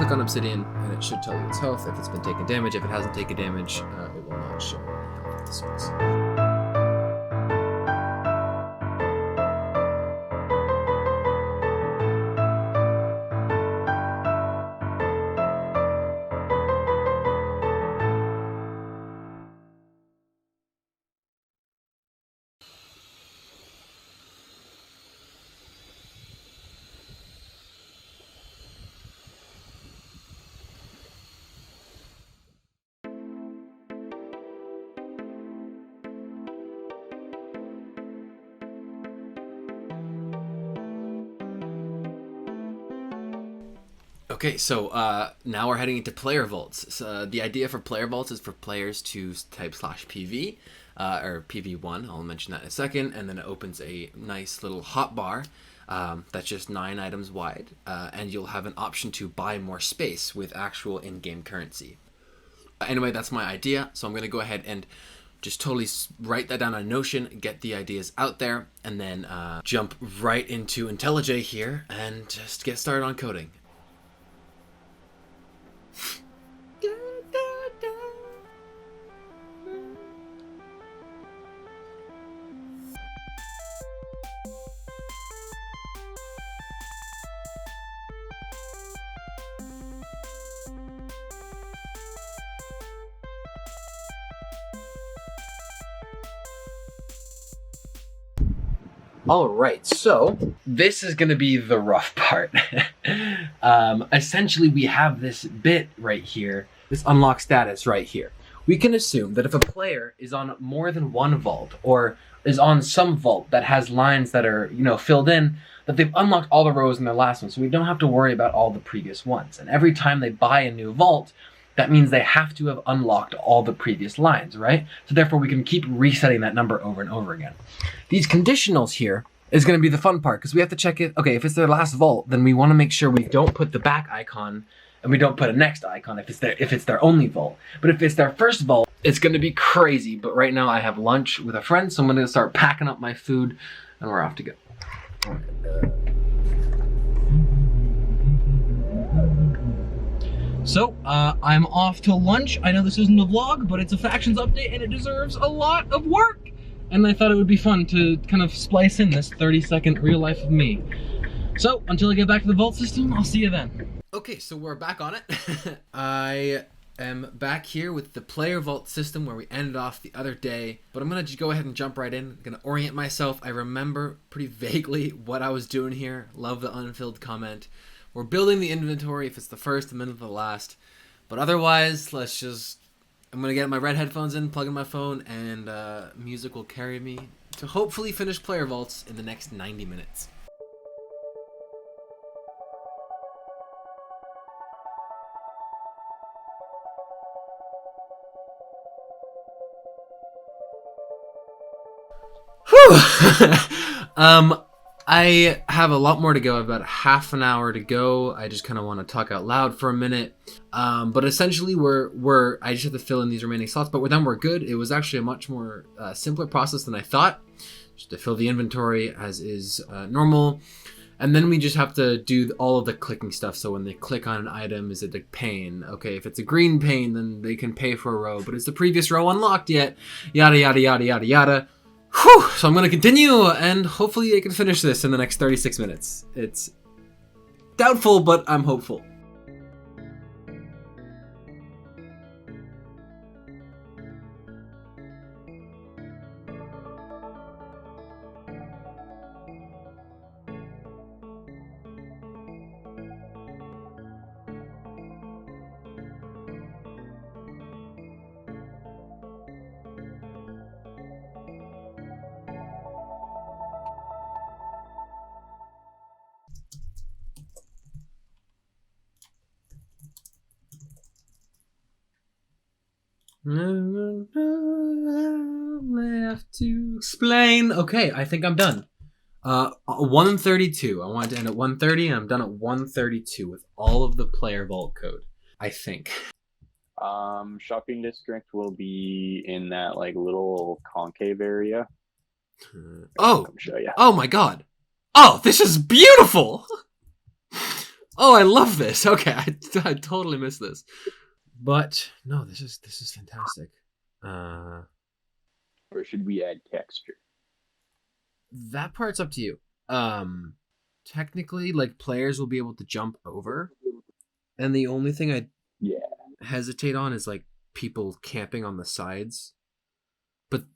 click on Obsidian, and it should tell you its health, if it's been taking damage. If it hasn't taken damage, it will not show any health of the sorts. Okay, so now we're heading into player vaults. So, the idea for player vaults is for players to type /PV, or PV1, I'll mention that in a second, and then it opens a nice little hotbar that's just 9 items wide, and you'll have an option to buy more space with actual in-game currency. Anyway, that's my idea, so I'm going to go ahead and just totally write that down on Notion, get the ideas out there, and then jump right into IntelliJ here and just get started on coding. All right, so this is going to be the rough part. Essentially, we have this bit right here, this unlock status right here. We can assume that if a player is on more than one vault, or is on some vault that has lines that are, filled in, that they've unlocked all the rows in their last one, so we don't have to worry about all the previous ones. And every time they buy a new vault, that means they have to have unlocked all the previous lines, right? So therefore we can keep resetting that number over and over again. These conditionals here is going to be the fun part, because we have to check it. Okay, if it's their last vault, then we want to make sure we don't put the back icon and we don't put a next icon if it's their only vault. But if it's their first vault, it's going to be crazy. But right now I have lunch with a friend, so I'm going to start packing up my food and we're off to go. So, I'm off to lunch. I know this isn't a vlog, but it's a factions update and it deserves a lot of work. And I thought it would be fun to kind of splice in this 30-second real life of me. So, until I get back to the vault system, I'll see you then. Okay, so we're back on it. I am back here with the player vault system where we ended off the other day. But I'm going to just go ahead and jump right in. I'm going to orient myself. I remember pretty vaguely what I was doing here. Love the unfilled comment. We're building the inventory if it's the first and then the last. But otherwise, I'm going to get my red headphones in, plug in my phone, and music will carry me to hopefully finish player vaults in the next 90 minutes. Whew! I have a lot more to go. I've about half an hour to go. I just kind of want to talk out loud for a minute. But essentially, I just have to fill in these remaining slots, but we're good. It was actually a much more simpler process than I thought. Just to fill the inventory as is normal. And then we just have to do all of the clicking stuff. So when they click on an item, is it a pane? Okay, if it's a green pane, then they can pay for a row. But is the previous row unlocked yet? Yada, yada, yada, yada, yada. Whew! So I'm going to continue, and hopefully I can finish this in the next 36 minutes. It's doubtful, but I'm hopeful. Left to explain. Okay, I think I'm done. 1:32. I wanted to end at 1:30, and I'm done at 1:32 with all of the player vault code, I think. Shopping district will be in that little concave area. Oh, I'll show you. Oh my god. Oh, this is beautiful. Oh, I love this. Okay, I totally missed this. But no, this is fantastic. Or should we add texture? That part's up to you. Um, Technically, like players will be able to jump over, and the only thing I Yeah. hesitate on is like people camping on the sides. But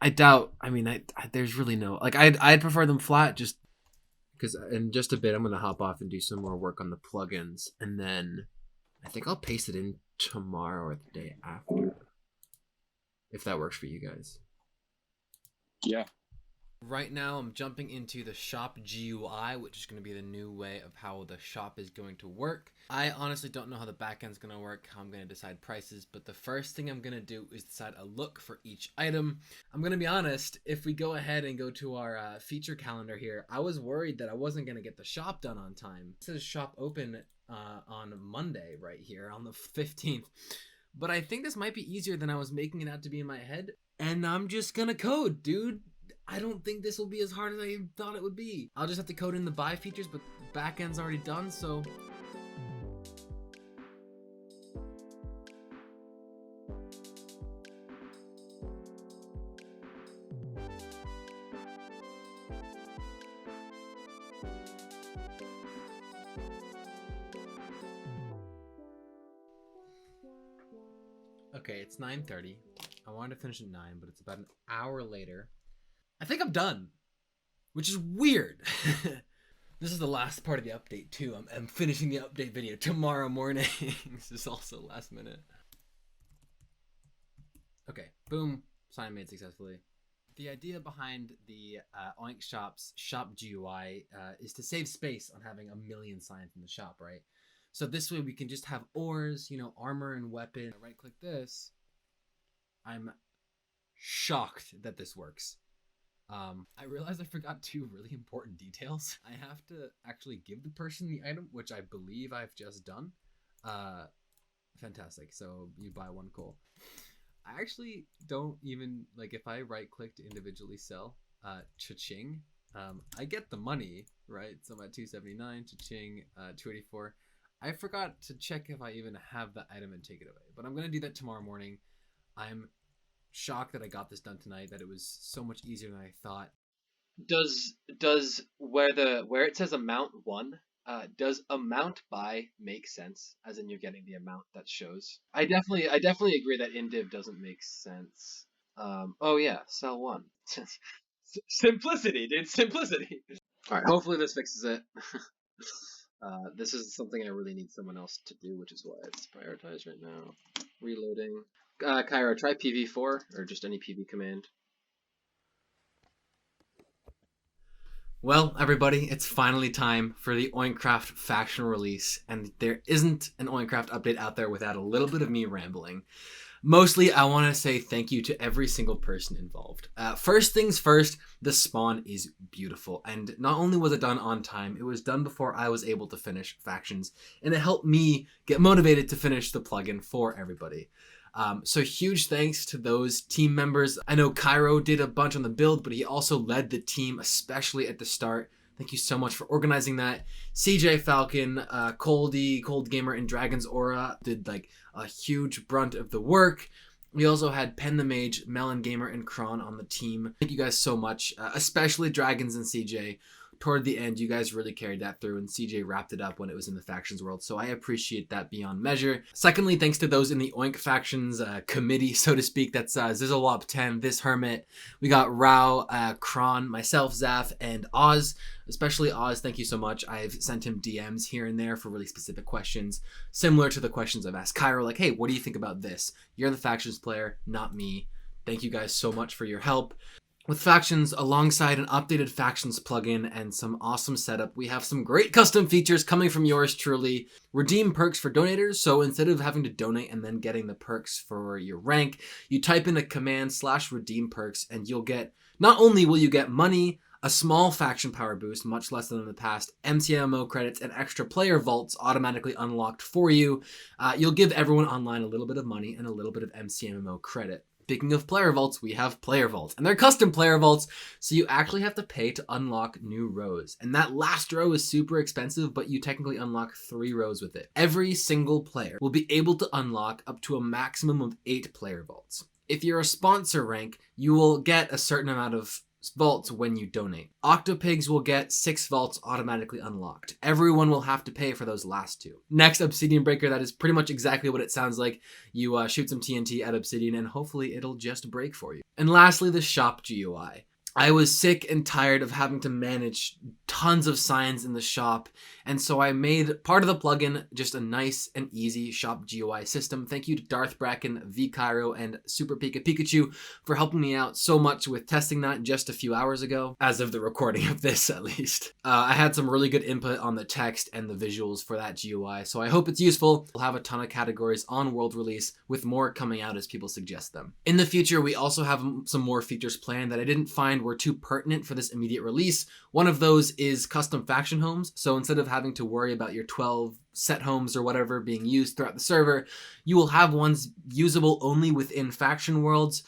I doubt. I mean, there's really no like. I'd prefer them flat, just because in just a bit I'm gonna hop off and do some more work on the plugins, and then I think I'll paste it in tomorrow or the day after, if that works for you guys. Yeah. Right now, I'm jumping into the shop GUI, which is going to be the new way of how the shop is going to work. I honestly don't know how the backend is going to work, how I'm going to decide prices, but the first thing I'm going to do is decide a look for each item. I'm going to be honest, if we go ahead and go to our feature calendar here, I was worried that I wasn't going to get the shop done on time. It says shop open on Monday right here on the 15th. But I think this might be easier than I was making it out to be in my head. And I'm just going to code, dude. I don't think this will be as hard as I thought it would be. I'll just have to code in the buy features, but the backend's already done, so... Okay, it's 9:30. I wanted to finish at 9, but it's about an hour later. I think I'm done, which is weird. This is the last part of the update too. I'm finishing the update video tomorrow morning. This is also last minute. Okay, boom, sign made successfully. The idea behind the Oink Shop's shop GUI is to save space on having a million signs in the shop, right? So this way we can just have ores, you know, armor and weapon. I right click this. I'm shocked that this works. I realized I forgot two really important details. I have to actually give the person the item, which I believe I've just done. Fantastic. So you buy one coal. I actually don't even, like, if I right click to individually sell, cha-ching, I get the money, right? So I'm at 279, cha-ching, 284. I forgot to check if I even have the item and take it away, but I'm going to do that tomorrow morning. I'm shocked that I got this done tonight, that it was so much easier than I thought. Does where it says amount 1, does amount by make sense, as in you're getting the amount that shows? I definitely agree that indiv doesn't make sense. Oh yeah, sell 1. Simplicity, dude, simplicity. All right, hopefully this fixes it. This is something I really need someone else to do, which is why it's prioritized right now. Reloading. Cairo, try PV4 or just any PV command. Well, everybody, it's finally time for the Oinkcraft faction release, and there isn't an Oinkcraft update out there without a little bit of me rambling. Mostly, I want to say thank you to every single person involved. First things first, the spawn is beautiful, and not only was it done on time, it was done before I was able to finish factions, and it helped me get motivated to finish the plugin for everybody. So huge thanks to those team members. I know Cairo did a bunch on the build, but he also led the team, especially at the start. Thank you so much for organizing that. CJ Falcon, Coldy, Cold Gamer, and Dragon's Aura did like a huge brunt of the work. We also had Pen the Mage, Melon Gamer, and Kron on the team. Thank you guys so much, especially Dragons and CJ. Toward the end, you guys really carried that through, and CJ wrapped it up when it was in the factions world, so I appreciate that beyond measure. Secondly, thanks to those in the Oink factions committee, so to speak. That's Zizzlewop 10, This Hermit. We got Rao, Kron, myself, Zaf, and Oz. Especially Oz, thank you so much. I've sent him DMs here and there for really specific questions, similar to the questions I've asked Cairo, like, hey, what do you think about this? You're the factions player, not me. Thank you guys so much for your help. With factions, alongside an updated factions plugin and some awesome setup, we have some great custom features coming from yours truly. Redeem perks for donators, so instead of having to donate and then getting the perks for your rank, you type in a command /redeem perks and you'll get, not only will you get money, a small faction power boost, much less than in the past, MCMO credits, and extra player vaults automatically unlocked for you. You'll give everyone online a little bit of money and a little bit of MCMO credit. Speaking of player vaults, we have player vaults, and they're custom player vaults, so you actually have to pay to unlock new rows. And that last row is super expensive, but you technically unlock 3 rows with it. Every single player will be able to unlock up to a maximum of 8 player vaults. If you're a sponsor rank, you will get a certain amount of vaults when you donate. Octopigs will get 6 vaults automatically unlocked. Everyone will have to pay for those last 2. Next, Obsidian Breaker, that is pretty much exactly what it sounds like. You shoot some TNT at Obsidian and hopefully it'll just break for you. And lastly, the shop GUI. I was sick and tired of having to manage tons of signs in the shop, and so I made part of the plugin just a nice and easy shop GUI system. Thank you to Darth Bracken, V Cairo, and Super Pika Pikachu for helping me out so much with testing that just a few hours ago, as of the recording of this at least. I had some really good input on the text and the visuals for that GUI, so I hope it's useful. We'll have a ton of categories on world release, with more coming out as people suggest them. In the future, we also have some more features planned that I didn't find were too pertinent for this immediate release. One of those is custom faction homes. So instead of having to worry about your 12 set homes or whatever being used throughout the server, you will have ones usable only within faction worlds,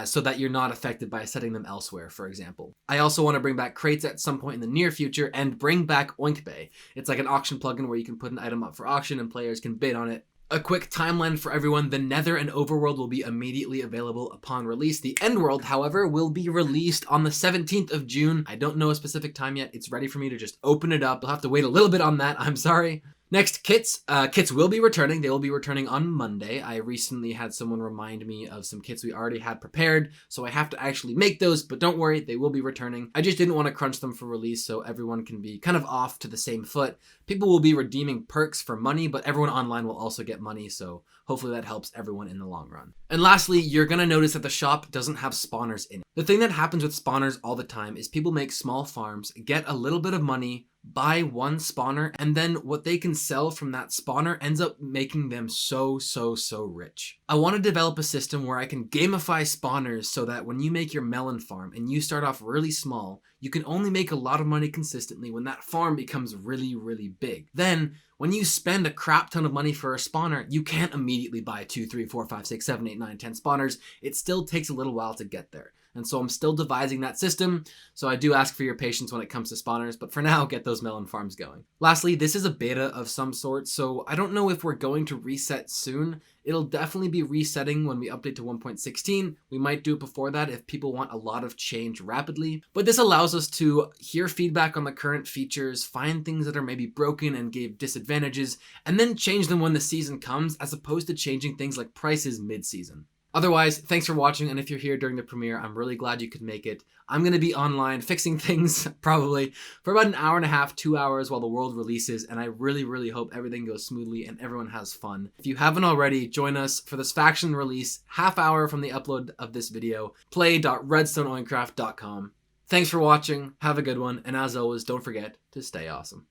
so that you're not affected by setting them elsewhere, for example. I also want to bring back crates at some point in the near future and bring back Oinkcraft. It's like an auction plugin where you can put an item up for auction and players can bid on it. A quick timeline for everyone: the Nether and Overworld will be immediately available upon release. The Endworld, however, will be released on the 17th of June. I don't know a specific time yet. It's ready for me to just open it up. You'll have to wait a little bit on that. I'm sorry. Next, kits. Kits will be returning. They will be returning on Monday. I recently had someone remind me of some kits we already had prepared, so I have to actually make those, but don't worry, they will be returning. I just didn't want to crunch them for release so everyone can be kind of off to the same foot. People will be redeeming perks for money, but everyone online will also get money, so hopefully that helps everyone in the long run. And lastly, you're going to notice that the shop doesn't have spawners in it. The thing that happens with spawners all the time is people make small farms, get a little bit of money, buy one spawner, and then what they can sell from that spawner ends up making them so rich. I want to develop a system where I can gamify spawners so that when you make your melon farm and you start off really small, you can only make a lot of money consistently when that farm becomes really big. Then, when you spend a crap ton of money for a spawner, you can't immediately buy 2, 3, 4, 5, 6, 7, 8, 9, 10 spawners. It still takes a little while to get there. And so I'm still devising that system, so I do ask for your patience when it comes to spawners, but for now, get those melon farms going. Lastly, this is a beta of some sort, so I don't know if we're going to reset soon. It'll definitely be resetting when we update to 1.16. We might do it before that if people want a lot of change rapidly. But this allows us to hear feedback on the current features, find things that are maybe broken and gave disadvantages, and then change them when the season comes, as opposed to changing things like prices mid-season. Otherwise, thanks for watching, and if you're here during the premiere, I'm really glad you could make it. I'm going to be online fixing things, probably, for about an hour and a half, 2 hours while the world releases, and I really hope everything goes smoothly and everyone has fun. If you haven't already, join us for this faction release, half hour from the upload of this video, play.redstoneoincraft.com. Thanks for watching, have a good one, and as always, don't forget to stay awesome.